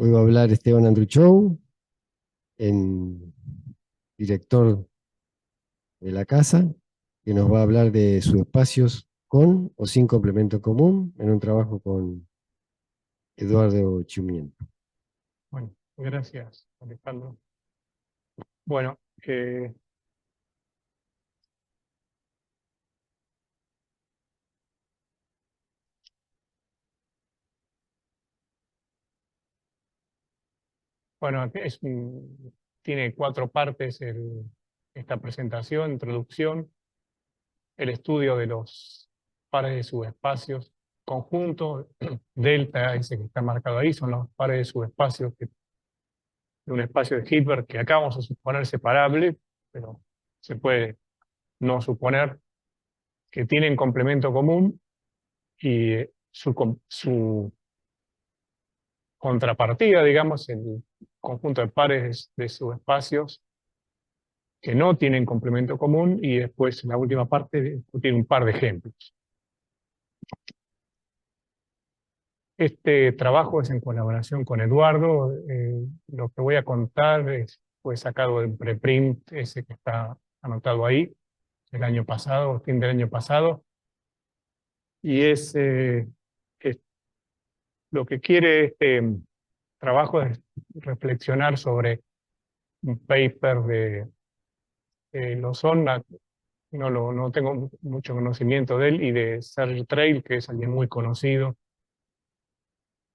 Hoy va a hablar Esteban Andruchou, en director de la casa, que nos va a hablar de subespacios con o sin complemento común en un trabajo con Eduardo Chiumiento. Bueno, gracias, Alejandro. Bueno, bueno, tiene 4 partes esta presentación: introducción, el estudio de los pares de subespacios conjuntos, delta, ese que está marcado ahí, son los pares de subespacios de un espacio de Hilbert que acá vamos a suponer separable, pero se puede no suponer, que tienen complemento común y su contrapartida, digamos, el conjunto de pares de subespacios que no tienen complemento común, y después en la última parte tiene un par de ejemplos. Este trabajo es en colaboración con Eduardo. Lo que voy a contar fue sacado del preprint ese que está anotado ahí, el año pasado, fin del año pasado, y es lo que quiere este trabajo es reflexionar sobre un paper de Lozón. No tengo mucho conocimiento de él, y de Serge Trail, que es alguien muy conocido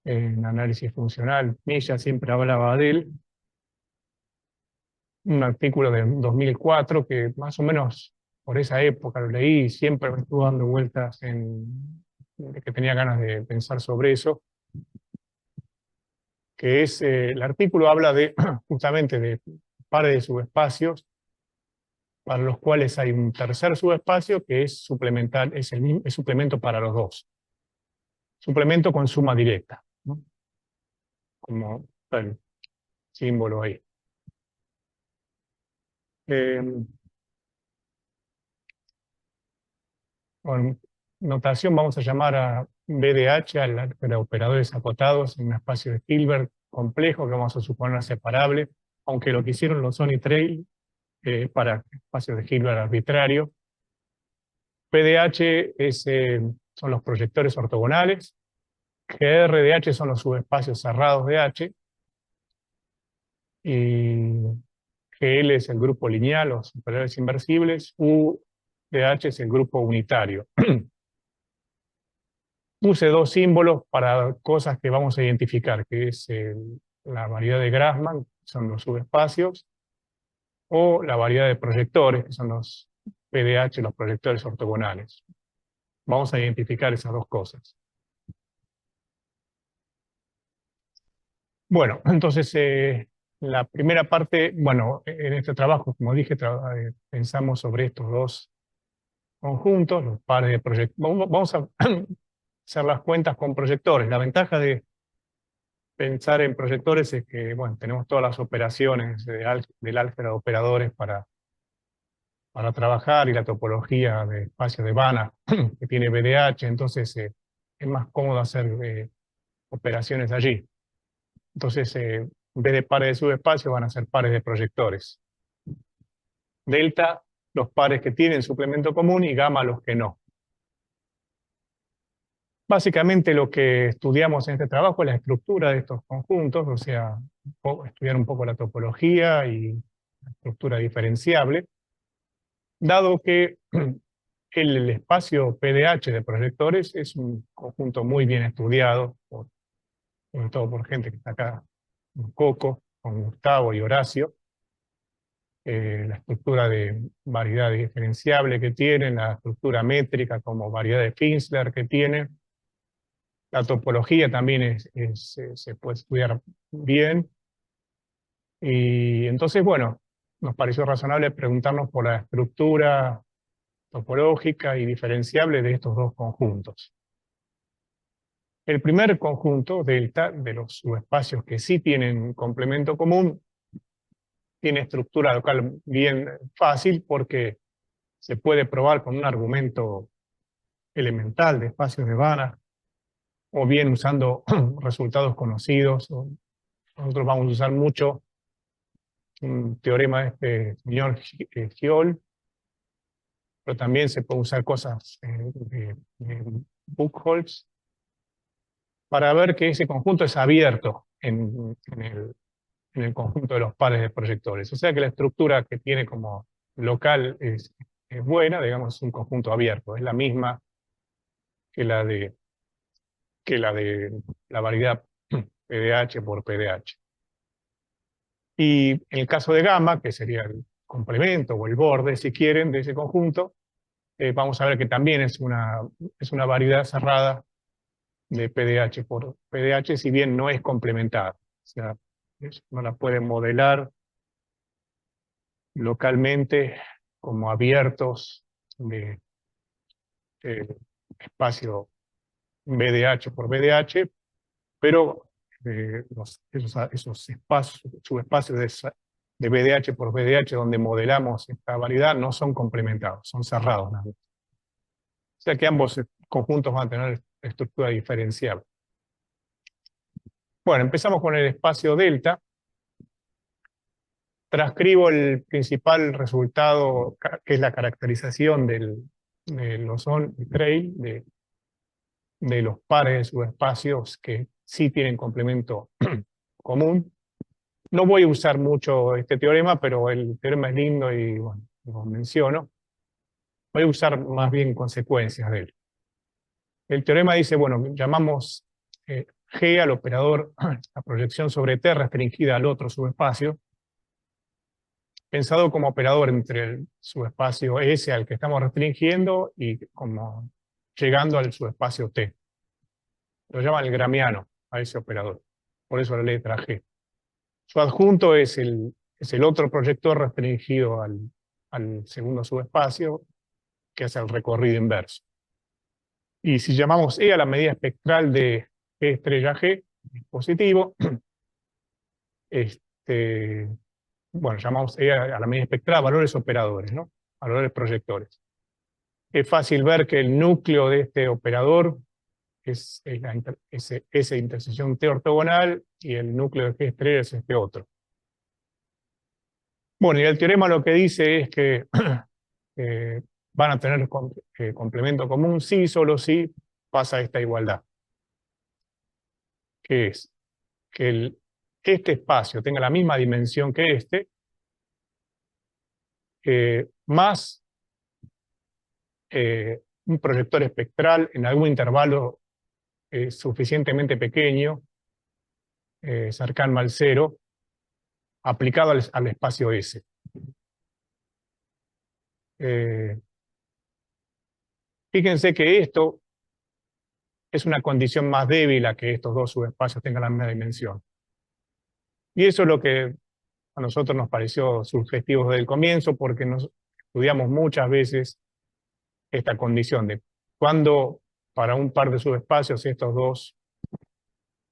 en análisis funcional. Ella siempre hablaba de él. Un artículo de 2004 que más o menos por esa época lo leí y siempre me estuvo dando vueltas de que tenía ganas de pensar sobre eso, que es, el artículo habla de justamente de pares de subespacios para los cuales hay un tercer subespacio que es suplementar, es suplemento para los dos. Suplemento con suma directa, ¿no? Como está el símbolo ahí. Con notación vamos a llamar a BDH a operadores acotados en un espacio de Hilbert complejo que vamos a suponer separable, aunque lo que hicieron los Sony Trail para espacios de Hilbert arbitrario. PDH son los proyectores ortogonales, GRDH son los subespacios cerrados de H, y GL es el grupo lineal, los operadores inversibles, UDH es el grupo unitario. Puse 2 símbolos para cosas que vamos a identificar, que es la variedad de Grassmann, que son los subespacios, o la variedad de proyectores, que son los PDH, los proyectores ortogonales. Vamos a identificar esas 2 cosas. Bueno, entonces la primera parte, bueno, en este trabajo, como dije, pensamos sobre estos 2 conjuntos, los pares de proyectores. Vamos a hacer las cuentas con proyectores. La ventaja de pensar en proyectores es que, bueno, tenemos todas las operaciones del álgebra de operadores para trabajar, y la topología de espacio de Banach que tiene BDH, entonces es más cómodo hacer operaciones allí. Entonces, en vez de pares de subespacios, van a ser pares de proyectores. Delta, los pares que tienen suplemento común, y gamma, los que no. Básicamente lo que estudiamos en este trabajo es la estructura de estos conjuntos, o sea, estudiar un poco la topología y la estructura diferenciable, dado que el espacio PDH de proyectores es un conjunto muy bien estudiado, sobre todo por gente que está acá en Coco, con Gustavo y Horacio. La estructura de variedad diferenciable que tiene, la estructura métrica como variedad de Finsler que tiene. La topología también se puede estudiar bien. Y entonces, bueno, nos pareció razonable preguntarnos por la estructura topológica y diferenciable de estos 2 conjuntos. El primer conjunto, delta, de los subespacios que sí tienen complemento común, tiene estructura local bien fácil porque se puede probar con un argumento elemental de espacios de Banach, o bien usando resultados conocidos, nosotros vamos a usar mucho un teorema de este señor Gioll, pero también se puede usar cosas de Buchholz para ver que ese conjunto es abierto en el conjunto de los pares de proyectores. O sea que la estructura que tiene como local es buena, digamos, es un conjunto abierto, es la misma que la de la variedad PDH por PDH. Y en el caso de gamma, que sería el complemento o el borde, si quieren, de ese conjunto, vamos a ver que también es una variedad cerrada de PDH por PDH, si bien no es complementada. O sea, no la pueden modelar localmente como abiertos de espacio BDH por BDH, pero esos espacios, subespacios de BDH por BDH donde modelamos esta variedad no son complementados, son cerrados nada más. O sea que ambos conjuntos van a tener estructura diferenciable. Bueno, empezamos con el espacio delta. Transcribo el principal resultado, que es la caracterización del Lozón y Trail, de los pares de subespacios que sí tienen complemento común. No voy a usar mucho este teorema, pero el teorema es lindo y bueno, lo menciono. Voy a usar más bien consecuencias de él. El teorema dice, bueno, llamamos G al operador, la proyección sobre T restringida al otro subespacio, pensado como operador entre el subespacio S al que estamos restringiendo y como llegando al subespacio T. Lo llaman el gramiano a ese operador, por eso la letra G. Su adjunto es el otro proyector restringido al segundo subespacio, que hace el recorrido inverso. Y si llamamos E a la medida espectral de G estrella G, positivo, bueno, llamamos E a la medida espectral a valores operadores, ¿no? A valores proyectores. Es fácil ver que el núcleo de este operador es esa intersección T ortogonal y el núcleo de G estrella es este otro. Bueno, y el teorema lo que dice es que van a tener complemento común si, solo si pasa esta igualdad. Que es que este espacio tenga la misma dimensión que este, más un proyector espectral en algún intervalo suficientemente pequeño, cercano al cero, aplicado al espacio S. Fíjense que esto es una condición más débil a que estos dos subespacios tengan la misma dimensión. Y eso es lo que a nosotros nos pareció sugestivo desde el comienzo, porque nos estudiamos muchas veces esta condición de cuando para un par de subespacios estos dos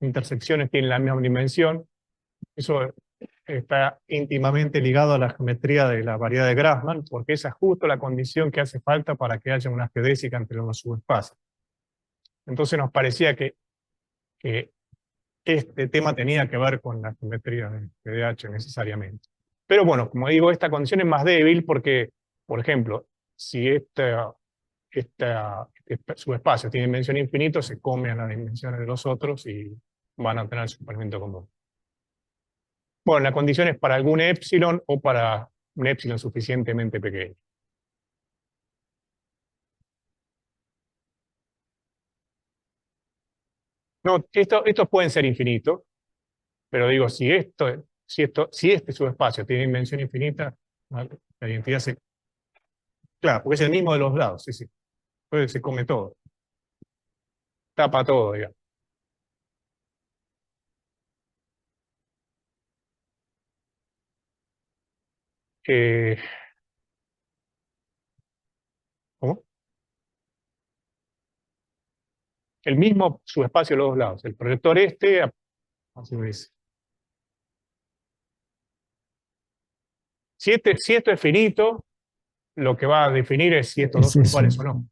intersecciones tienen la misma dimensión. Eso está íntimamente ligado a la geometría de la variedad de Grassmann, porque esa es justo la condición que hace falta para que haya una geodésica entre los subespacios. Entonces nos parecía que este tema tenía que ver con la geometría de PDH necesariamente. Pero bueno, como digo, esta condición es más débil porque, por ejemplo, si este subespacio tiene dimensión infinita, se come a las dimensiones de los otros y van a tener el complemento común. Bueno, la condición es para algún epsilon o para un epsilon suficientemente pequeño. No, estos pueden ser infinitos, pero digo, si este subespacio tiene dimensión infinita, la identidad se... Claro, porque es el mismo de los lados, sí, sí. Entonces se come todo. Tapa todo, digamos. ¿Cómo? El mismo subespacio de los dos lados. El proyector así me dice. Si esto es finito, lo que va a definir es si estos dos son iguales o no.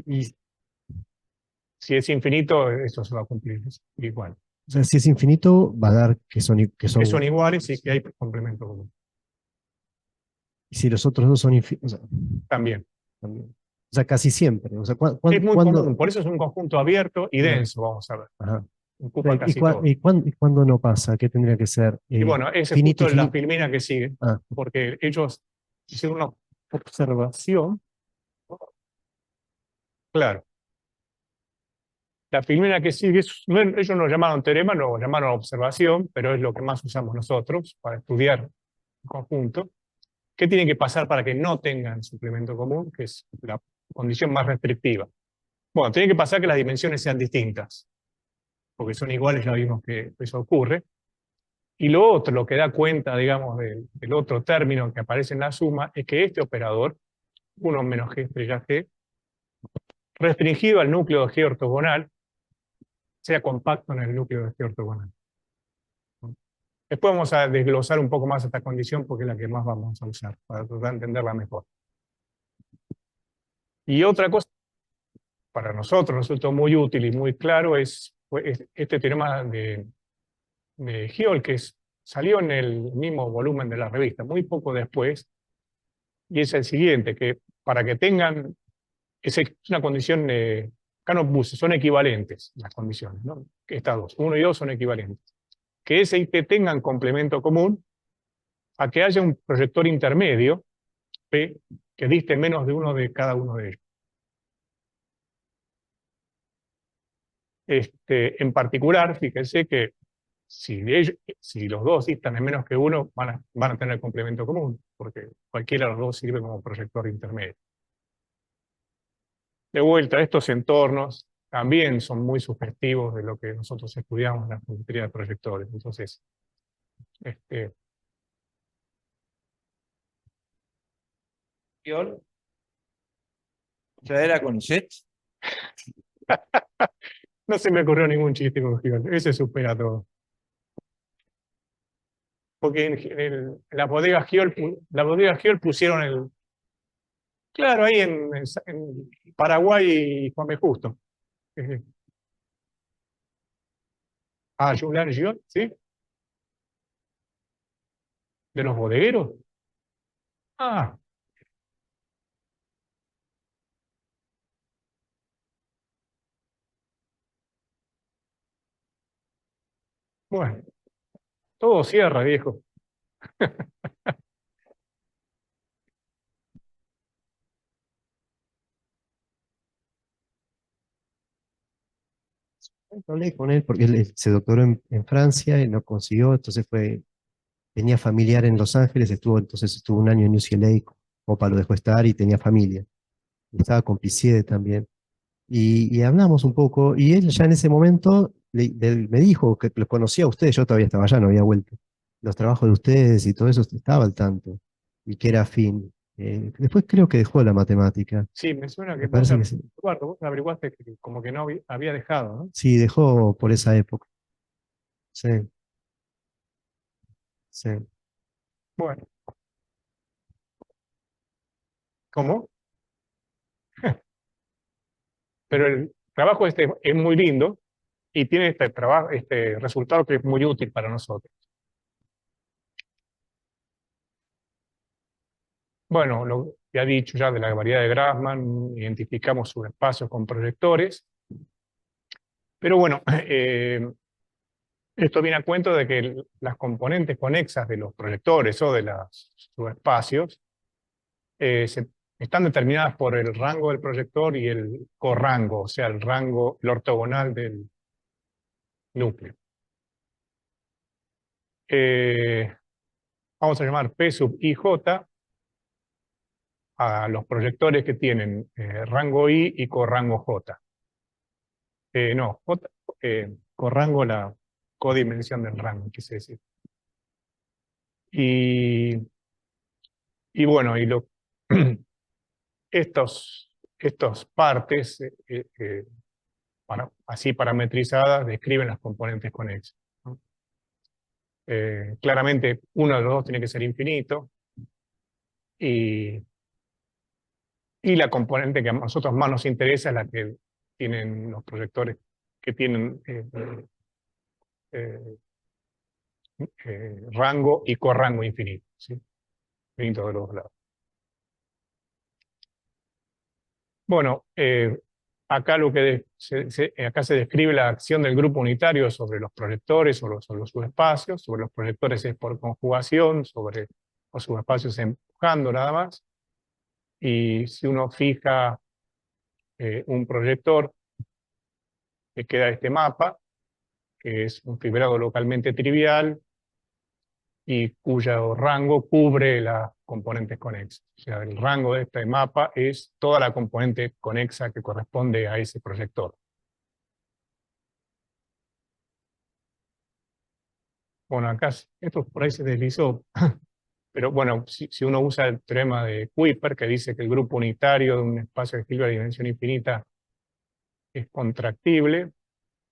Y si es infinito, eso se va a cumplir igual. O sea, si es infinito, va a dar que que son son, iguales y que hay complemento común. y si los otros dos son infinitos, o sea, También. también. O sea, casi siempre. O sea, Es muy común, ¿cuándo? por eso es un conjunto abierto y Ah, denso, vamos a ver. ajá. Ocupa casi todo. Y cuándo no pasa? ¿Qué tendría que ser? Y bueno, ese es Finito, justo la infinito. filmina que sigue, Ah, porque ellos hicieron una observación. Claro, la filmina que sigue, ellos no lo llamaron teorema, lo llamaron observación, pero es lo que más usamos nosotros para estudiar el conjunto. ¿Qué tiene que pasar para que no tengan suplemento común? Que es la condición más restrictiva. Bueno, tiene que pasar que las dimensiones sean distintas, porque son iguales, ya vimos que eso ocurre. Y lo otro, lo que da cuenta, digamos, del otro término que aparece en la suma, es que este operador, 1 menos g estrella g, restringido al núcleo de g ortogonal, sea compacto en el núcleo de g ortogonal. Después vamos a desglosar un poco más esta condición porque es la que más vamos a usar para tratar de entenderla mejor. Y otra cosa para nosotros resultó muy útil y muy claro es este teorema de Hill, que salió en el mismo volumen de la revista, muy poco después, y es el siguiente, que para que tengan, es una condición, acá no puse, son equivalentes las condiciones, ¿no? Estas dos, 1 y 2 son equivalentes. Que S y T tengan complemento común a que haya un proyector intermedio, P, que diste menos de uno de cada uno de ellos. En particular, fíjense que si los dos distan en menos que uno, van a tener complemento común, porque cualquiera de los dos sirve como proyector intermedio. De vuelta, estos entornos también son muy sugestivos de lo que nosotros estudiamos en la geometría de proyectores. Entonces, este, Fiol, ya era con Jet. no se me ocurrió ningún chiste con Giol, ese supera todo. Porque en la bodega Giol pusieron claro, ahí en Paraguay y Juan B. Justo. Eh, Julián Giol, ¿sí? ¿De los bodegueros? Ah, bueno, todo cierra, viejo. hablé con él porque él se doctoró en Francia y no consiguió, entonces tenía familiar en Los Ángeles, entonces estuvo un año en UCLA, Opa lo dejó estar y tenía familia. Y estaba con Pisiede también. Y hablamos un poco, y él ya en ese momento me dijo que los conocía a ustedes, yo todavía estaba allá, no había vuelto. Los trabajos de ustedes y todo eso estaba al tanto, y que era afín. Después creo que dejó la matemática, Sí, me suena que me parece que sí, Eduardo, vos averiguaste que como que no había dejado, ¿no? sí, dejó por esa época. Sí, sí. Bueno, ¿cómo? Pero el trabajo este es muy lindo y tiene este resultado que es muy útil para nosotros. Bueno, lo que ha dicho ya de la variedad de Grassmann, identificamos subespacios con proyectores, pero bueno, esto viene a cuento de que las componentes conexas de los proyectores o de los subespacios están determinadas por el rango del proyector y el corrango, o sea, el ortogonal del núcleo. Eh, Vamos a llamar P sub IJ a los proyectores que tienen rango I y corrango J. No, corrango la codimensión del rango, quise decir. Y, y bueno, estos partes, así parametrizadas, describen las componentes conexas, ¿no? Claramente, uno de los dos tiene que ser infinito, y, y la componente que a nosotros más nos interesa es la que tienen los proyectores que tienen rango y corrango infinito, ¿sí? Infinito de los dos lados. Bueno, acá, acá se describe la acción del grupo unitario sobre los proyectores, sobre los subespacios. Sobre los proyectores es por conjugación, sobre los subespacios empujando nada más. Y si uno fija un proyector, que queda este mapa, que es un fibrado localmente trivial y cuyo rango cubre las componentes conexas. O sea, el rango de este mapa es toda la componente conexa que corresponde a ese proyector. Bueno, acá esto por ahí se deslizó, pero bueno, si uno usa el teorema de Kuiper, que dice que el grupo unitario de un espacio de Hilbert de dimensión infinita es contractible,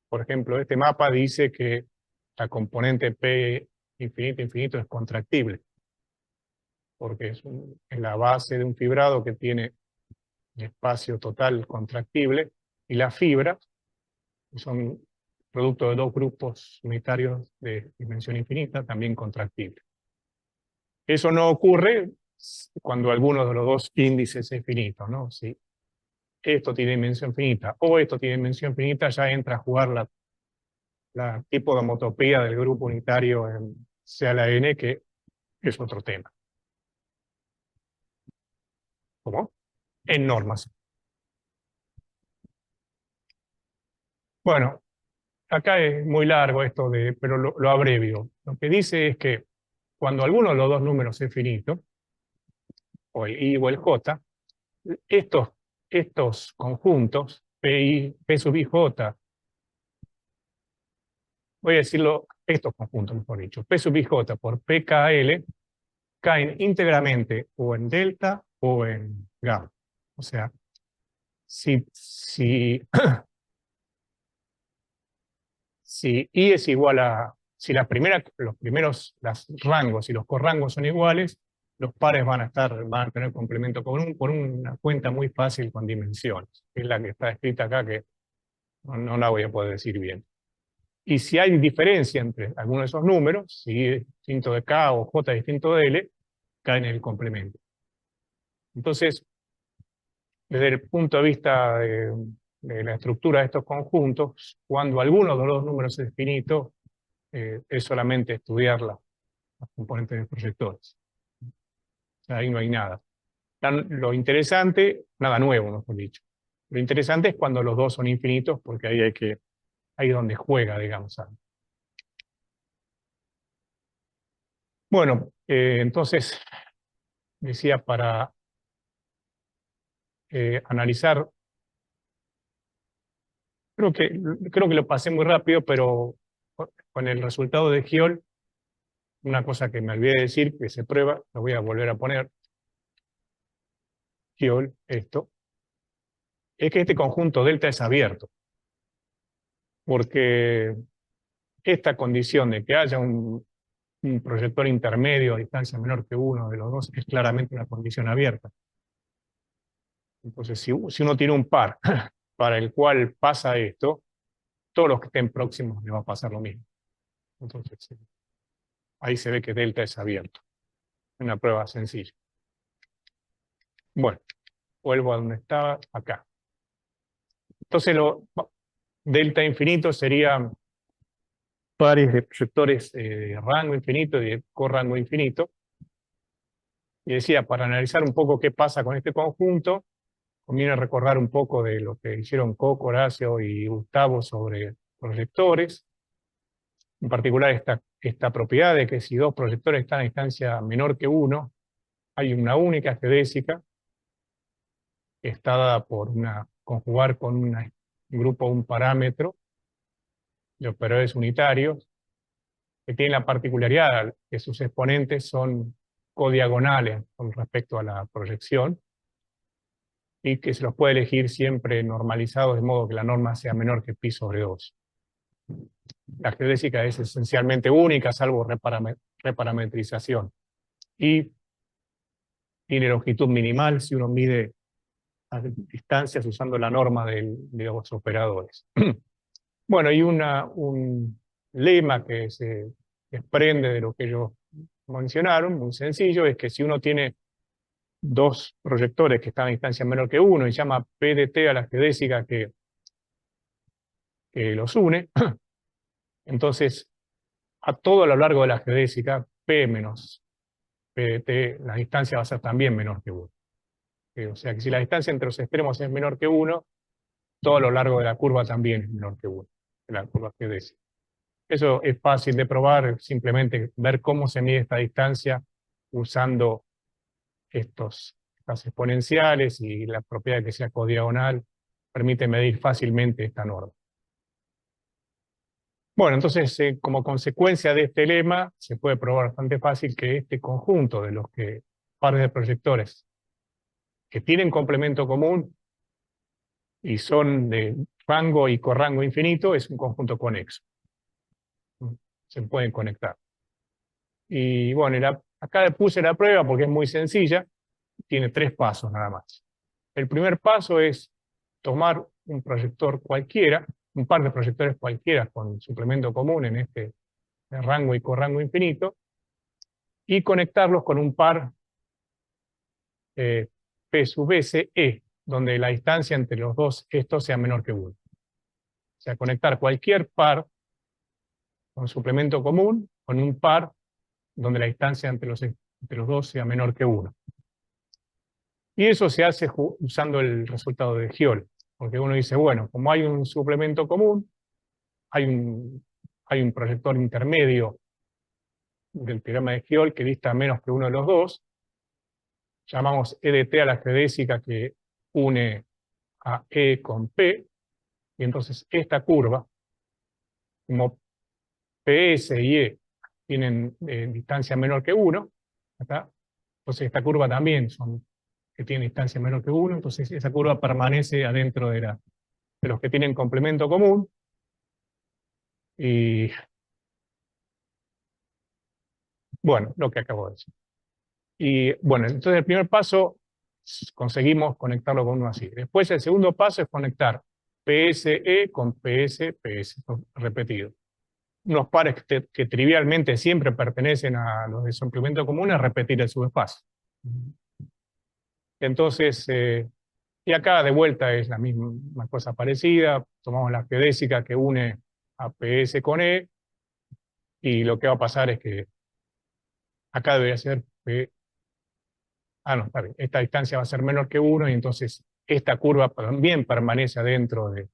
por ejemplo, este mapa dice que la componente P infinito infinito es contractible, porque es la base de un fibrado que tiene un espacio total contractible, y la fibra, que son producto de dos grupos unitarios de dimensión infinita, también contractibles. Eso no ocurre cuando alguno de los dos índices es finito, ¿no? Si esto tiene dimensión finita o esto tiene dimensión finita, ya entra a jugar la tipo de homotopía del grupo unitario en C a la n, que es otro tema. ¿Cómo? En normas. Bueno, acá es muy largo esto, pero lo abrevio. Lo que dice es que cuando alguno de los dos números es finito, o el I o el J, estos conjuntos, P sub I, J, voy a decirlo, estos conjuntos, mejor dicho, P sub I, J por PKL, caen íntegramente o en delta o en gamma. O sea, si I es igual a, si los primeros rangos y los corrangos son iguales, los pares van a tener complemento común por una cuenta muy fácil con dimensiones, que es la que está escrita acá, que no la voy a poder decir bien. Y si hay diferencia entre algunos de esos números, si I es distinto de K o J es distinto de L, caen en el complemento. Entonces, desde el punto de vista de la estructura de estos conjuntos, cuando alguno de los dos números es finito, es solamente estudiar las componentes de proyectores. O sea, ahí no hay nada. Lo interesante, nada nuevo, mejor dicho. Lo interesante es cuando los dos son infinitos, porque ahí ahí es donde juega, digamos. Bueno, entonces, decía, para analizar, creo que lo pasé muy rápido, pero con el resultado de Gioll, una cosa que me olvidé de decir, que se prueba, lo voy a volver a poner, Gioll, esto, es que este conjunto delta es abierto, porque esta condición de que haya un proyector intermedio a distancia menor que uno de los dos es claramente una condición abierta. Entonces, si uno tiene un par para el cual pasa esto, todos los que estén próximos le va a pasar lo mismo. Entonces, ahí se ve que delta es abierto. Una prueba sencilla. Bueno, vuelvo a donde estaba, acá. Entonces, delta infinito sería pares de proyectores de rango infinito y de corrango infinito. Y decía, para analizar un poco qué pasa con este conjunto, conviene recordar un poco de lo que hicieron Koch, Horacio y Gustavo sobre proyectores. En particular esta propiedad de que si dos proyectores están a distancia menor que uno, hay una única geodésica que está dada por conjugar con un grupo, un parámetro de operadores unitarios, que tiene la particularidad que sus exponentes son codiagonales con respecto a la proyección, y que se los puede elegir siempre normalizados de modo que la norma sea menor que pi sobre 2. La geodésica es esencialmente única, salvo reparametrización. Y tiene longitud minimal si uno mide a distancias usando la norma de los operadores. Bueno, y un lema que se desprende de lo que ellos mencionaron, muy sencillo, es que si uno tiene dos proyectores que están a distancia menor que uno y llama PDT a la geodésica que los une, entonces a todo lo largo de la geodésica, P menos PDT, la distancia va a ser también menor que 1. O sea que si la distancia entre los extremos es menor que 1, todo a lo largo de la curva también es menor que 1, de la curva geodésica. Eso es fácil de probar, simplemente ver cómo se mide esta distancia usando estas exponenciales, y la propiedad de que sea codiagonal permite medir fácilmente esta norma. Bueno, entonces, como consecuencia de este lema, se puede probar bastante fácil que este conjunto de los pares de proyectores que tienen complemento común y son de rango y corrango infinito es un conjunto conexo. Se pueden conectar. Y bueno, acá le puse la prueba porque es muy sencilla, tiene 3 pasos nada más. El primer paso es tomar un proyector cualquiera, un par de proyectores cualquiera con suplemento común en este rango y corrango infinito, y conectarlos con un par P sub S E, donde la distancia entre los dos estos sea menor que 1. O sea, conectar cualquier par con suplemento común con un par donde la distancia entre los dos sea menor que 1. Y eso se hace usando el resultado de Gioll, porque uno dice, bueno, como hay un suplemento común, hay un proyector intermedio del teorema de Gioll que dista menos que uno de los dos, llamamos EDT a la geodésica que une a E con P, y entonces esta curva, como PS y E tienen distancia menor que 1, ¿está? Entonces esta curva también que tiene distancia menor que 1, entonces esa curva permanece adentro de los que tienen complemento común, y bueno, lo que acabo de decir. Y bueno, entonces el primer paso conseguimos conectarlo con uno así. Después el segundo paso es conectar PSE con PS, repetido. Unos pares que trivialmente siempre pertenecen a los de suplemento común, es repetir el subespacio. Entonces, y acá de vuelta es la misma cosa parecida, tomamos la geodésica que une a PS con E, y lo que va a pasar es que acá debería ser P. No, está bien, esta distancia va a ser menor que 1, y entonces esta curva también permanece adentro de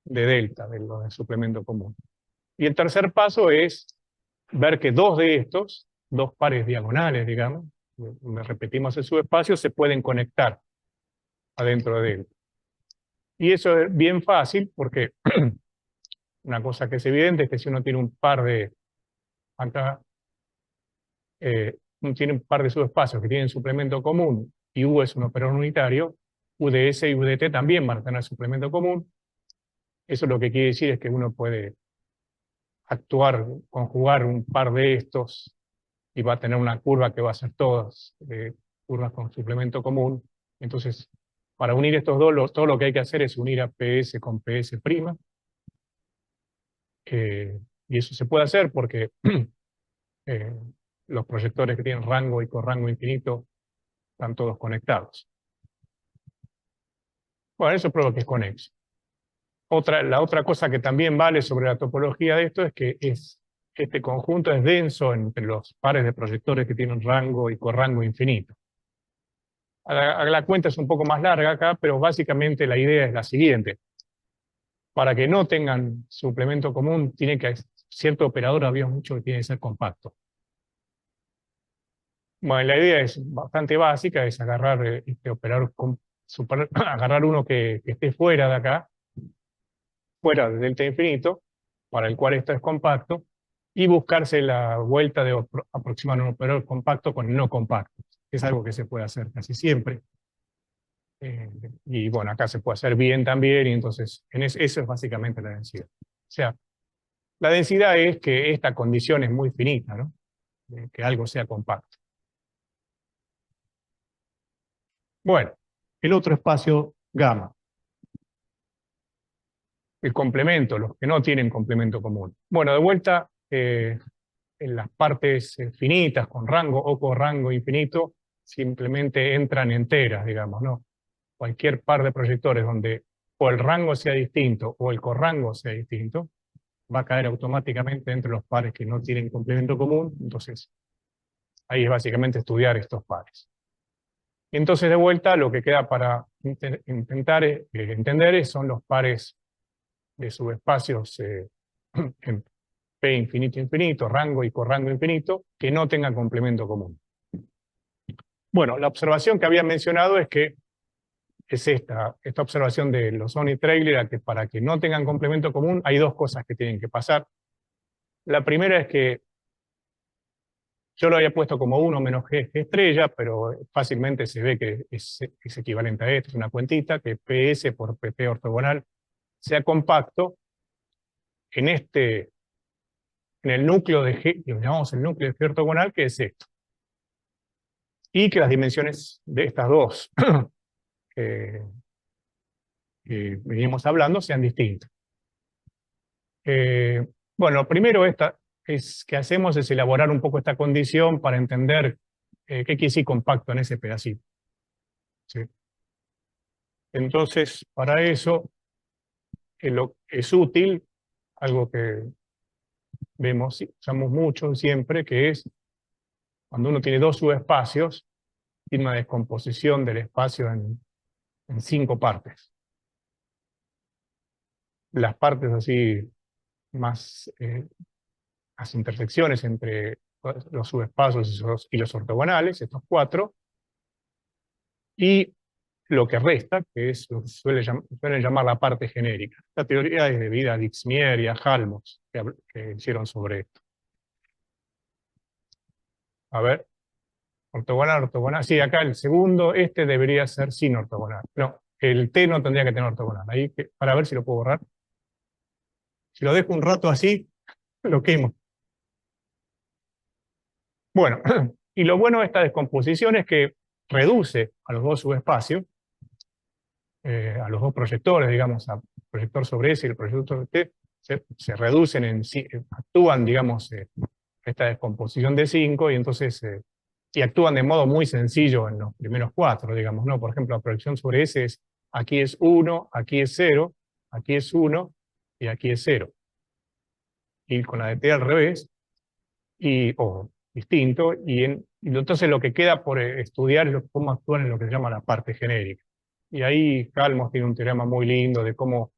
delta, del suplemento común. Y el tercer paso es ver que dos de estos, dos pares diagonales, digamos, repetimos el subespacio, se pueden conectar adentro de él. Y eso es bien fácil porque una cosa que es evidente es que si uno tiene un par de, acá, tiene un par de subespacios que tienen suplemento común y U es un operador unitario, UDS y UDT también van a tener suplemento común. Eso lo que quiere decir es que uno puede conjugar un par de estos, y va a tener una curva que va a ser todas curvas con suplemento común. Entonces, para unir estos dos, todo lo que hay que hacer es unir a PS con PS'. Y eso se puede hacer porque los proyectores que tienen rango y corrango infinito están todos conectados. Bueno, eso prueba que es conexo. La otra cosa que también vale sobre la topología de esto es que este conjunto es denso entre los pares de proyectores que tienen rango y corrango infinito. La cuenta es un poco más larga acá, pero básicamente la idea es la siguiente. Para que no tengan suplemento común, cierto operador habíamos dicho que tiene que ser compacto. Bueno, la idea es bastante básica, es agarrar este operador, agarrar uno que esté fuera de acá, fuera de delta infinito, para el cual esto es compacto, y buscarse la vuelta de aproximar un operador compacto con el no compacto. Es algo que se puede hacer casi siempre. Y bueno, acá se puede hacer bien también, y entonces eso es básicamente la densidad. O sea, la densidad es que esta condición es muy finita, ¿no? Que algo sea compacto. Bueno, el otro espacio gamma. el complemento, los que no tienen complemento común. Bueno, de vuelta, en las partes finitas con rango o con rango infinito, simplemente entran enteras, digamos, ¿no? Cualquier par de proyectores donde o el rango sea distinto o el corrango sea distinto, va a caer automáticamente entre los pares que no tienen complemento común. Entonces, ahí es básicamente estudiar estos pares. Y entonces, de vuelta, lo que queda para intentar entender son los pares de subespacios en P infinito infinito, rango y corrango infinito, que no tengan complemento común. Bueno, la observación que había mencionado es que es esta observación de Lozón y Traylor, que para que no tengan complemento común hay dos cosas que tienen que pasar. La primera es que yo lo había puesto como 1 menos G estrella, pero fácilmente se ve que es equivalente a esto, es una cuentita, que PS por PP ortogonal sea compacto en el núcleo de G, lo llamamos el núcleo de G ortogonal, que es esto. Y que las dimensiones de estas dos que venimos hablando sean distintas. Bueno, lo primero que hacemos es elaborar un poco esta condición para entender qué quiere decir compacto en ese pedacito. ¿Sí? Entonces, para eso es útil algo que usamos mucho siempre, que es cuando uno tiene dos subespacios, tiene una descomposición del espacio en 5 partes. Las partes así más, las intersecciones entre los subespacios y los ortogonales, estos 4, y lo que resta, que es lo que suelen llamar la parte genérica. Esta teoría es debida a Dixmier y a Halmos, que hicieron sobre esto. A ver, ortogonal, ortogonal. Sí, acá el segundo, debería ser sin ortogonal. No, el T no tendría que tener ortogonal. Ahí, para ver si lo puedo borrar. Si lo dejo un rato así, lo quemo. Bueno, y lo bueno de esta descomposición es que reduce a los dos subespacios, a los dos proyectores, digamos, al proyector sobre S y el proyector sobre T, se reducen actúan, digamos, esta descomposición de 5 y entonces y actúan de modo muy sencillo en los primeros 4, digamos, ¿no? Por ejemplo, la proyección sobre S es aquí es 1, aquí es 0, aquí es 1 y aquí es 0. Y con la de T al revés, o distinto, y entonces lo que queda por estudiar es cómo actúan en lo que se llama la parte genérica. Y ahí Halmos tiene un teorema muy lindo de cómo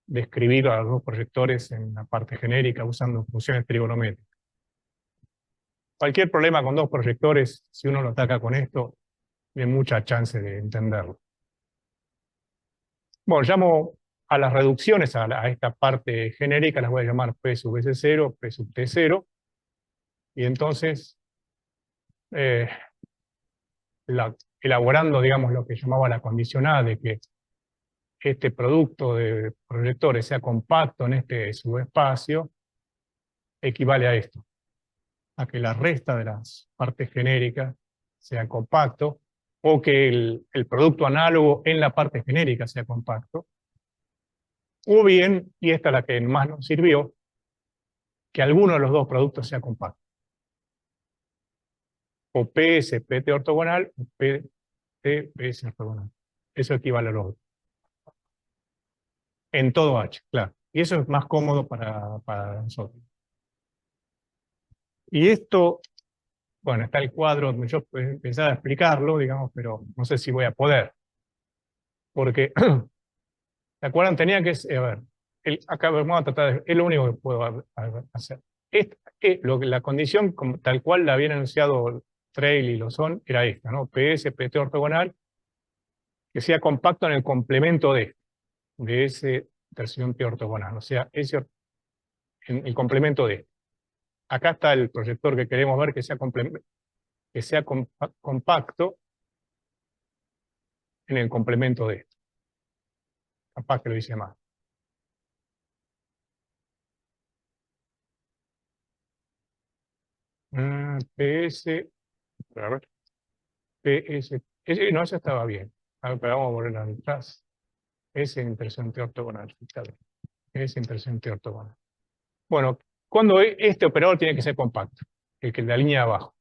describir a los dos proyectores en la parte genérica usando funciones trigonométricas. Cualquier problema con dos proyectores, si uno lo ataca con esto, tiene mucha chance de entenderlo. Bueno, llamo a las reducciones a esta parte genérica, las voy a llamar P sub S0, P sub T0, y entonces elaborando, digamos, lo que llamaba la condición A de que este producto de proyectores sea compacto en este subespacio, equivale a esto, a que la resta de las partes genéricas sea compacto, o que el producto análogo en la parte genérica sea compacto, o bien, y esta es la que más nos sirvió, que alguno de los dos productos sea compacto. O PS, PT ortogonal, o PT, PS ortogonal. Eso equivale a lo otro. En todo H, claro. Y eso es más cómodo para nosotros. Y esto, bueno, está el cuadro donde yo pensaba explicarlo, digamos, pero no sé si voy a poder. Porque, ¿se acuerdan? Tenía que, a ver, acá vamos a tratar de, es lo único que puedo hacer. La condición tal cual la habían anunciado Trail y Lozón era esta, ¿no? PS, PT ortogonal, que sea compacto en el complemento de ese terción P ortogonal, o sea, en el complemento de. Acá está el proyector que queremos ver que sea compacto en el complemento de esto. Capaz que lo dice más. PS, a ver, PS, no, estaba bien. A ver, pero vamos a volver atrás. S en terción T ortogonal. es intersección ortogonal. Bueno, cuando este operador tiene que ser compacto, el que la línea de abajo.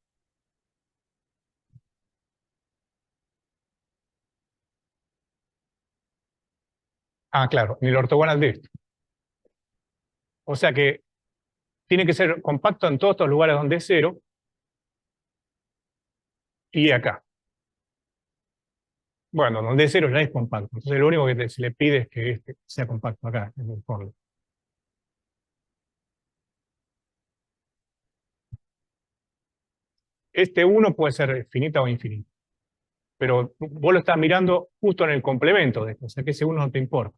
Ah, claro, en el ortogonal de esto. O sea que tiene que ser compacto en todos estos lugares donde es 0 y acá. Bueno, donde es 0 ya es compacto. Entonces lo único que se le pide es que este sea compacto acá, en el fondo. Este 1 puede ser finita o infinito. Pero vos lo estás mirando justo en el complemento de esto, o sea que ese 1 no te importa.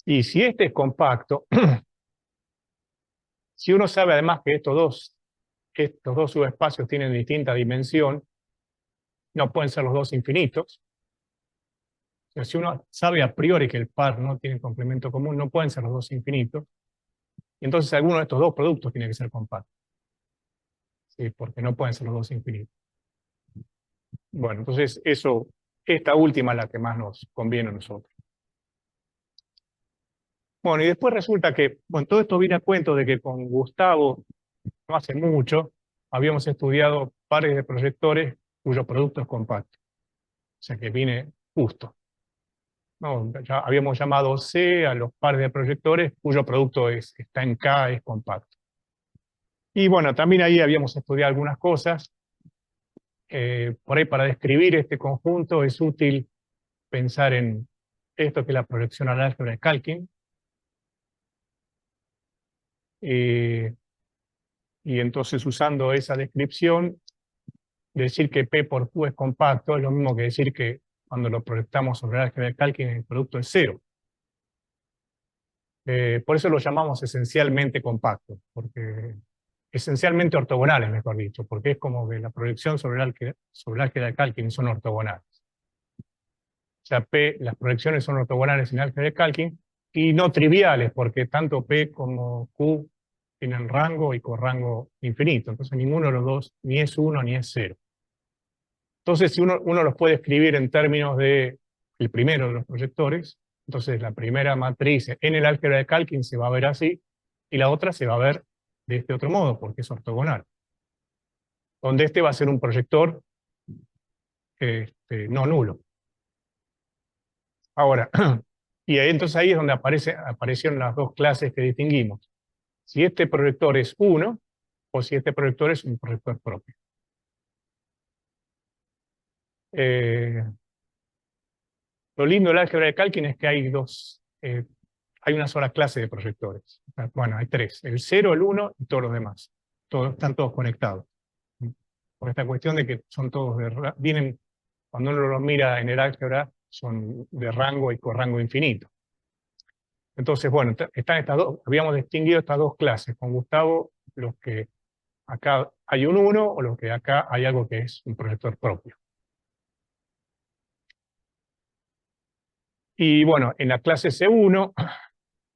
Y si este es compacto, si uno sabe además que estos dos subespacios tienen distinta dimensión, no pueden ser los dos infinitos. O sea, si uno sabe a priori que el par no tiene complemento común, no pueden ser los dos infinitos. Y entonces alguno de estos dos productos tiene que ser compacto. ¿Sí? Porque no pueden ser los dos infinitos. Bueno, entonces esta última es la que más nos conviene a nosotros. Bueno, y después resulta que, bueno, todo esto viene a cuento de que con Gustavo, no hace mucho, habíamos estudiado pares de proyectores cuyo producto es compacto. O sea que viene justo. No, ya habíamos llamado C a los pares de proyectores cuyo producto está en K, es compacto. Y bueno, también ahí habíamos estudiado algunas cosas. Por ahí para describir este conjunto es útil pensar en esto que es la proyección al álgebra de Calkin. Y entonces usando esa descripción, decir que P por Q es compacto es lo mismo que decir que cuando lo proyectamos sobre el álgebra de Calkin el producto es 0. Por eso lo llamamos esencialmente compacto, porque esencialmente ortogonales, mejor dicho, porque es como que la proyección sobre el álgebra de Calkin son ortogonales. O sea, las proyecciones son ortogonales en el álgebra de Calkin y no triviales, porque tanto P como Q tienen rango y corrango infinito. Entonces ninguno de los dos ni es 1 ni es 0. Entonces, si uno los puede escribir en términos de el primero de los proyectores, entonces la primera matriz en el álgebra de Calkin se va a ver así, y la otra se va a ver de este otro modo, porque es ortogonal. Donde este va a ser un proyector no nulo. Ahora, y entonces ahí es donde aparecieron las dos clases que distinguimos. Si este proyector es 1, o si este proyector es un proyector propio. Lo lindo del álgebra de Calkin es que hay hay una sola clase de proyectores. Bueno, hay tres, el 0, el 1 y todos los demás. Están todos conectados. Por esta cuestión de que son todos vienen, cuando uno los mira en el álgebra, son de rango y corrango infinito. Entonces, bueno, están estas dos, habíamos distinguido estas dos clases. Con Gustavo, los que acá hay un 1 o los que acá hay algo que es un proyector propio. Y bueno, en la clase C1,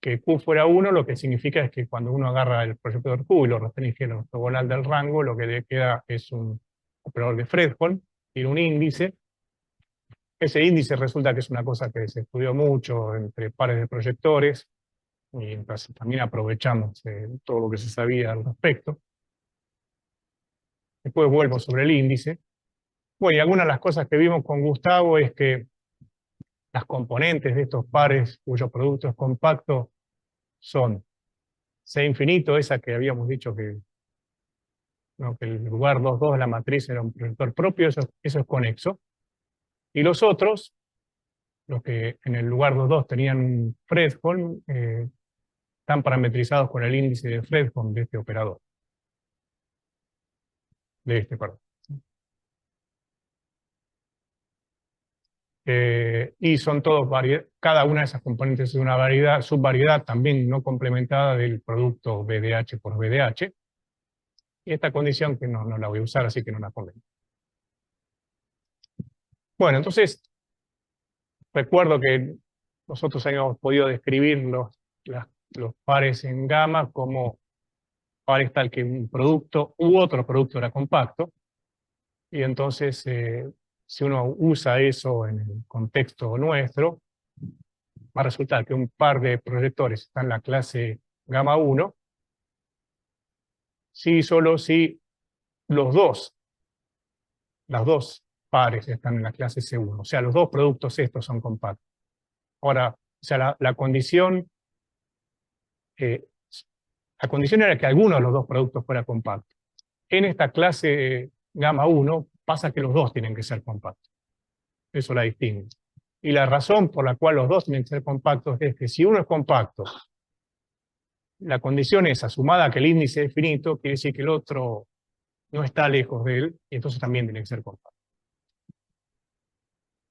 que Q fuera 1, lo que significa es que cuando uno agarra el proyector Q y lo restringe al ortogonal del rango, lo que le queda es un operador de Fredholm, tiene un índice. Ese índice resulta que es una cosa que se estudió mucho entre pares de proyectores, y entonces también aprovechamos todo lo que se sabía al respecto. Después vuelvo sobre el índice. Bueno, y algunas de las cosas que vimos con Gustavo es que las componentes de estos pares cuyo producto es compacto son C infinito, esa que habíamos dicho que el lugar 2,2 de la matriz era un proyector propio, eso es conexo. Y los otros, los que en el lugar 2,2 tenían un Fredholm, están parametrizados con el índice de Fredholm de este operador. Perdón. Y son todos cada una de esas componentes es una subvariedad también no complementada del producto BDH por BDH. Y esta condición que no la voy a usar, así que no la pongo. Bueno, entonces, recuerdo que nosotros habíamos podido describir los pares en gamma como pares tal que un producto u otro producto era compacto. Y entonces, si uno usa eso en el contexto nuestro, va a resultar que un par de proyectores está en la clase gamma 1, si solo si las dos pares están en la clase C1, o sea, los dos productos estos son compactos. Ahora, o sea, la condición era que alguno de los dos productos fuera compacto. En esta clase gamma 1 pasa que los dos tienen que ser compactos. Eso la distingue. Y la razón por la cual los dos tienen que ser compactos es que si uno es compacto, la condición esa, sumada a que el índice es finito, quiere decir que el otro no está lejos de él, y entonces también tiene que ser compacto.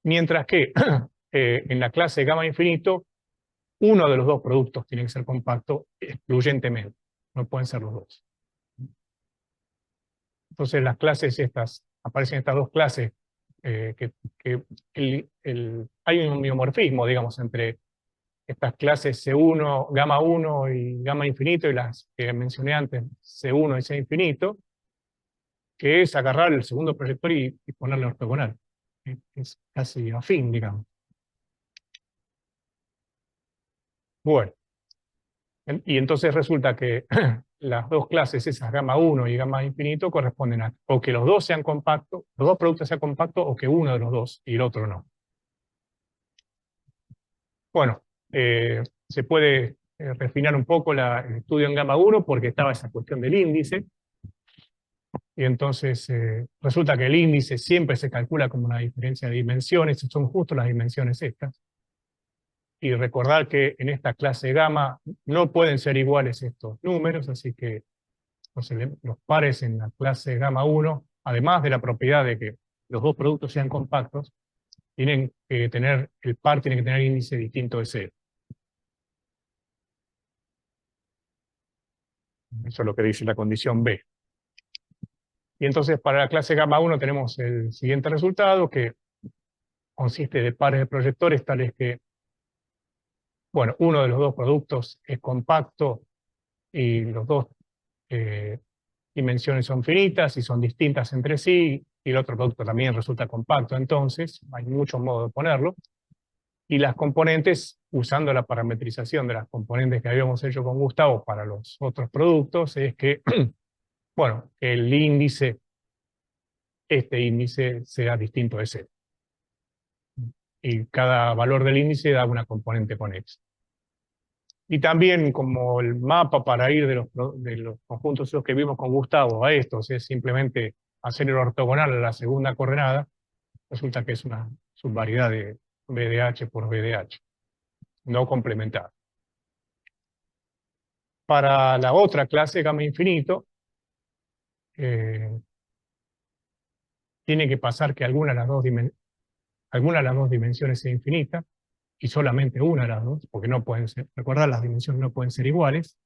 Mientras que en la clase gamma infinito, uno de los dos productos tiene que ser compacto excluyentemente. No pueden ser los dos. Entonces las clases estas, aparecen estas dos clases, que hay un homeomorfismo, digamos, entre estas clases C1, gamma 1 y gamma infinito, y las que mencioné antes, C1 y C infinito, que es agarrar el segundo proyector y ponerle ortogonal. Es casi afín, digamos. Bueno, y entonces resulta que las dos clases, esas gamma 1 y gamma infinito, corresponden a o que los dos sean compactos, los dos productos sean compactos, o que uno de los dos y el otro no. Bueno, se puede refinar un poco el estudio en gamma 1 porque estaba esa cuestión del índice, y entonces resulta que el índice siempre se calcula como una diferencia de dimensiones, son justo las dimensiones estas. Y recordar que en esta clase gamma no pueden ser iguales estos números, así que los pares en la clase gamma 1, además de la propiedad de que los dos productos sean compactos, tienen que tener, el par tiene que tener índice distinto de 0. Eso es lo que dice la condición B. Y entonces para la clase gamma 1 tenemos el siguiente resultado, que consiste de pares de proyectores tales que, bueno, uno de los dos productos es compacto y los dos dimensiones son finitas y son distintas entre sí, y el otro producto también resulta compacto, entonces hay muchos modos de ponerlo. Y las componentes, usando la parametrización de las componentes que habíamos hecho con Gustavo para los otros productos, es que, bueno, el índice, este índice sea distinto de 0. Y cada valor del índice da una componente conexa. Y también como el mapa para ir de los conjuntos esos que vimos con Gustavo a estos es simplemente hacer el ortogonal a la segunda coordenada, resulta que es una subvariedad de BDH por BDH, no complementar. Para la otra clase gamma infinito, tiene que pasar que alguna de las dos dimensiones sea infinita, y solamente una de las dos, porque no pueden ser, recordad, las dimensiones no pueden ser iguales.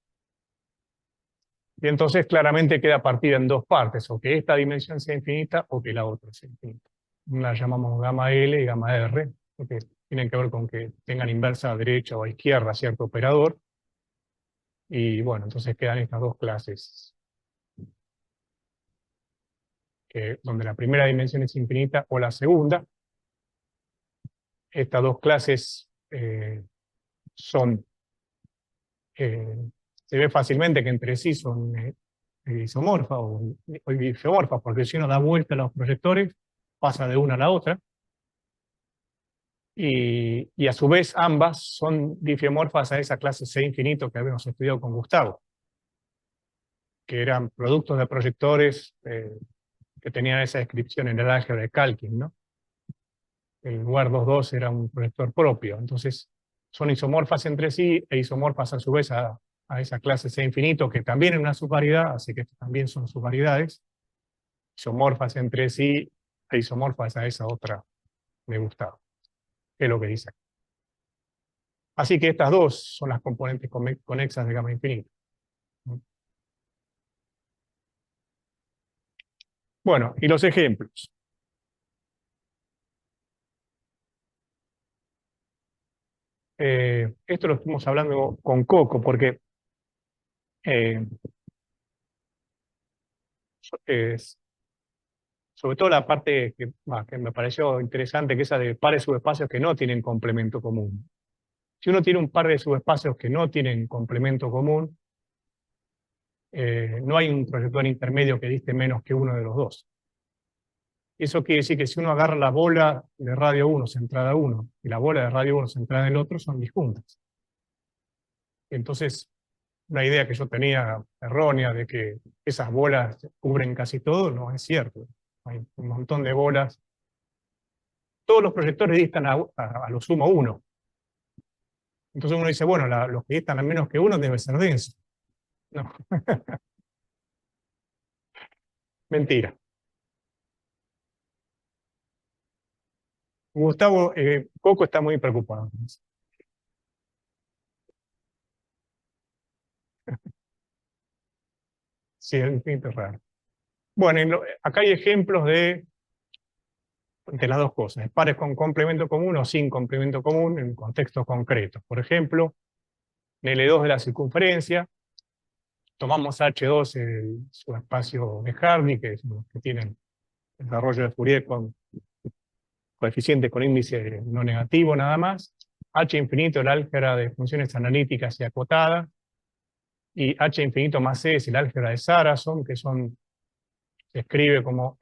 Y entonces claramente queda partida en dos partes, o que esta dimensión sea infinita o que la otra sea infinita. Una la llamamos gamma L y gamma R, porque tienen que ver con que tengan inversa a derecha o a izquierda cierto operador. Y bueno, entonces quedan estas dos clases, donde la primera dimensión es infinita o la segunda. Estas dos clases se ve fácilmente que entre sí son isomorfas o difeomorfas, porque si uno da vuelta a los proyectores, pasa de una a la otra. Y a su vez ambas son difeomorfas a esa clase C infinito que habíamos estudiado con Gustavo, que eran productos de proyectores que tenían esa descripción en el álgebra de Calkin, ¿no? El lugar 2,2 era un proyector propio, entonces son isomorfas entre sí e isomorfas a su vez a esa clase C infinito, que también es una subvariedad, así que también son subvariedades, isomorfas entre sí e isomorfas a esa otra de Gustavo, que es lo que dice aquí. Así que estas dos son las componentes conexas de gamma infinito. Bueno, y los ejemplos. Esto lo estamos hablando con Coco, porque sobre todo la parte que me pareció interesante, que es esa de pares subespacios que no tienen complemento común. Si uno tiene un par de subespacios que no tienen complemento común, no hay un proyector intermedio que diste menos que uno de los dos. Eso quiere decir que si uno agarra la bola de radio 1 centrada 1 y la bola de radio 1 centrada en el otro, son disjuntas. Entonces, una idea que yo tenía errónea de que esas bolas cubren casi todo, no es cierto. Hay un montón de bolas. Todos los proyectores distan a lo sumo 1. Entonces uno dice, bueno, los que distan a menos que 1 debe ser denso. No. Mentira. Gustavo, Coco está muy preocupado. Sí, el infinito es raro. Bueno, acá hay ejemplos de las dos cosas, pares con complemento común o sin complemento común en contextos concretos. Por ejemplo, en L2 de la circunferencia, tomamos H2, el subespacio de Hardy, que es los que tienen desarrollo de Fourier con coeficiente con índice no negativo nada más, H infinito el álgebra de funciones analíticas y acotadas, y H infinito más C es el álgebra de Sarrazon, que se escribe como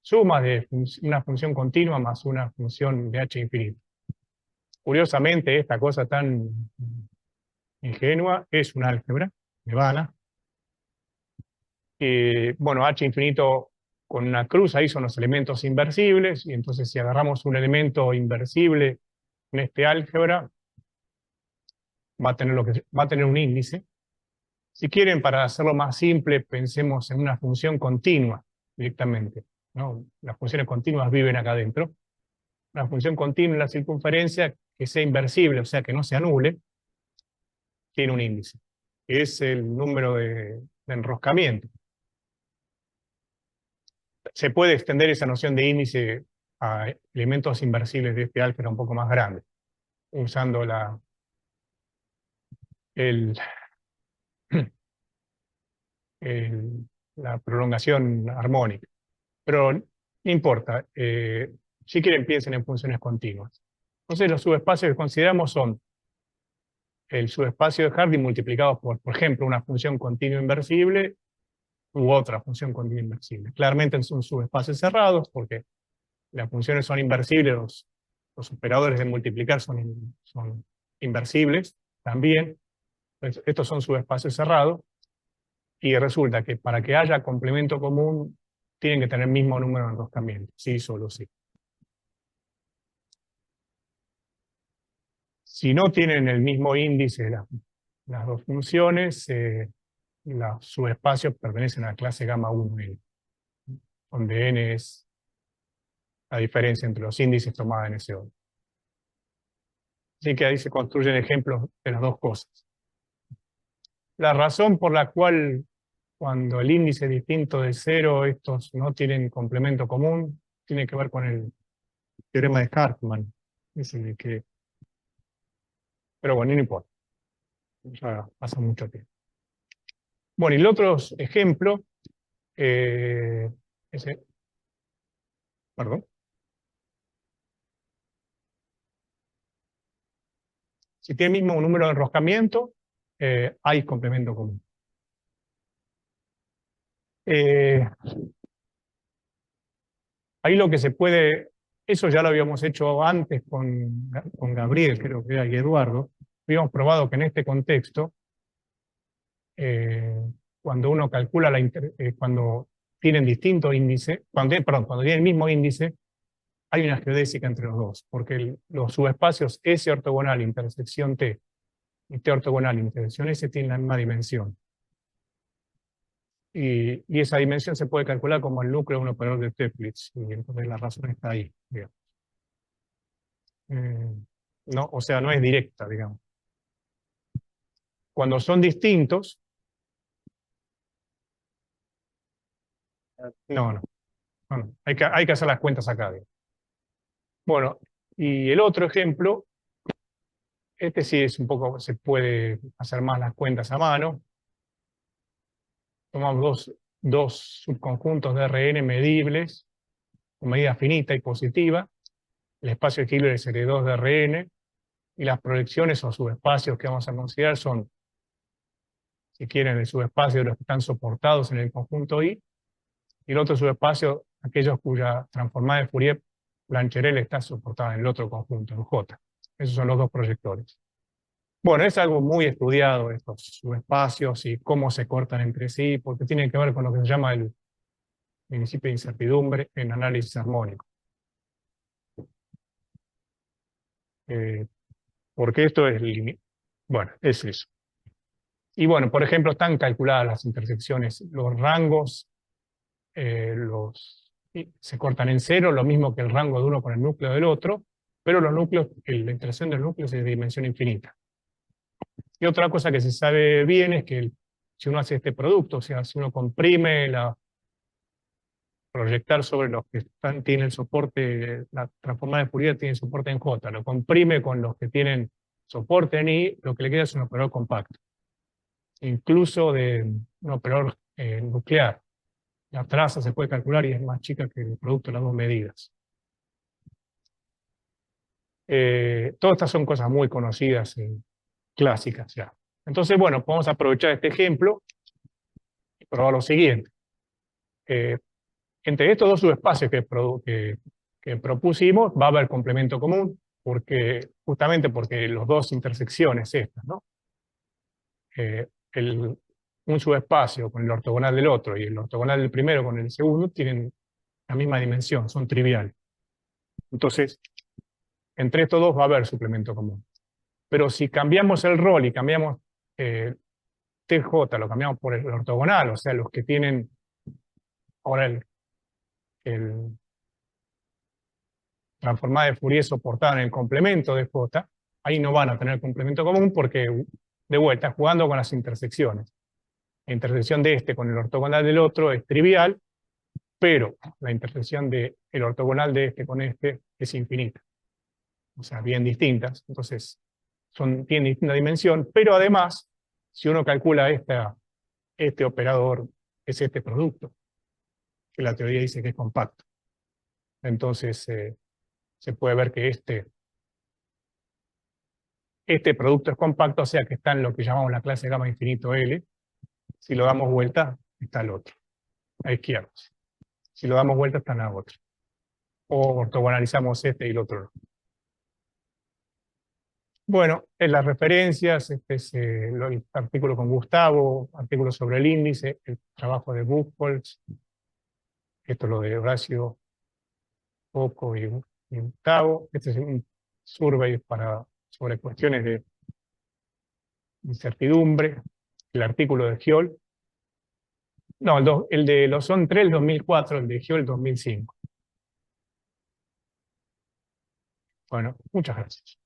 sumas de una función continua más una función de H infinito. Curiosamente, esta cosa tan ingenua es un álgebra de Banach. Bueno, H infinito con una cruz ahí son los elementos inversibles, y entonces si agarramos un elemento inversible en este álgebra, va a tener un índice. Si quieren, para hacerlo más simple, pensemos en una función continua directamente, ¿no? Las funciones continuas viven acá adentro. Una función continua en la circunferencia que sea inversible, o sea, que no se anule, tiene un índice, que es el número de enroscamiento. Se puede extender esa noción de índice a elementos inversibles de este álgebra un poco más grande, usando la prolongación armónica. Pero no importa, si quieren piensen en funciones continuas. Entonces los subespacios que consideramos son el subespacio de Hardy multiplicado por ejemplo, una función continua inversible u otra función continua inversible. Claramente son subespacios cerrados porque las funciones son inversibles, los operadores de multiplicar son inversibles también. Entonces, estos son subespacios cerrados, y resulta que para que haya complemento común tienen que tener el mismo número de enroscamientos, sí, solo sí. Si no tienen el mismo índice las dos funciones, los subespacios pertenecen a la clase gamma 1N, donde N es la diferencia entre los índices tomados en ese orden. Así que ahí se construyen ejemplos de las dos cosas. La razón por la cual cuando el índice es distinto de 0, estos no tienen complemento común, tiene que ver con el teorema de Hartmann. Es el que... Pero bueno, no importa. Ya pasa mucho tiempo. Bueno, y el otro ejemplo, perdón. Si tiene el mismo número de enroscamiento, hay complemento común. Ahí lo que se puede, eso ya lo habíamos hecho antes con Gabriel, creo que era, y Eduardo. Habíamos probado que en este contexto, cuando uno calcula cuando tienen distinto índice, cuando tienen el mismo índice, hay una geodésica entre los dos, porque los subespacios S ortogonal intersección T y T ortogonal intersección S tienen la misma dimensión. Y esa dimensión se puede calcular como el núcleo de un operador de Toeplitz, y entonces la razón está ahí, digamos. No, o sea, no es directa, digamos. Cuando son distintos, no. Hay que hacer las cuentas acá, digamos. Bueno, y el otro ejemplo, este sí es un poco, se puede hacer más las cuentas a mano. Tomamos dos subconjuntos de Rn medibles, con medida finita y positiva. El espacio de Hilbert es L2 de Rn, y las proyecciones o subespacios que vamos a considerar son, si quieren, el subespacio de los que están soportados en el conjunto I, y el otro subespacio, aquellos cuya transformada de Fourier-Plancherel está soportada en el otro conjunto, en J. Esos son los dos proyectores. Bueno, es algo muy estudiado estos subespacios y cómo se cortan entre sí, porque tienen que ver con lo que se llama el principio de incertidumbre en análisis armónico. Porque esto es bueno, es eso. Y bueno, por ejemplo, están calculadas las intersecciones, los rangos se cortan en cero, lo mismo que el rango de uno con el núcleo del otro, pero los núcleos, la intersección de los núcleos es de dimensión infinita. Y otra cosa que se sabe bien es que si uno hace este producto, o sea, si uno comprime proyectar sobre los que tienen soporte, la transformada de Fourier tiene soporte en J, lo comprime con los que tienen soporte en I, lo que le queda es un operador compacto. Incluso de un operador nuclear. La traza se puede calcular y es más chica que el producto de las dos medidas. Todas estas son cosas muy conocidas y clásicas ya. Entonces, bueno, podemos aprovechar este ejemplo y probar lo siguiente. Entre estos dos subespacios que propusimos va a haber complemento común, justamente porque los dos intersecciones estas, ¿no? Un subespacio con el ortogonal del otro y el ortogonal del primero con el segundo tienen la misma dimensión, son triviales. Entonces, entre estos dos va a haber suplemento común. Pero si cambiamos el rol y cambiamos TJ, lo cambiamos por el ortogonal, o sea, los que tienen ahora el transformada de Fourier soportada en el complemento de J, ahí no van a tener complemento común porque, de vuelta, jugando con las intersecciones. La intersección de este con el ortogonal del otro es trivial, pero la intersección del ortogonal de este con este es infinita. O sea, bien distintas. Entonces, tienen distinta dimensión, pero además, si uno calcula este operador, es este producto, que la teoría dice que es compacto. Entonces, se puede ver que este producto es compacto, o sea que está en lo que llamamos la clase gamma infinito L. Si lo damos vuelta, está el otro, a izquierda. Si lo damos vuelta, está en la otra. O ortogonalizamos este y el otro no. Bueno, en las referencias, este es el artículo con Gustavo, artículo sobre el índice, el trabajo de Buchholz, esto es lo de Horacio, Poco y Gustavo, este es un survey sobre cuestiones de incertidumbre, el artículo de Gioll, no, el de Lozón-Trell el 2004, el de Gioll el 2005. Bueno, muchas gracias.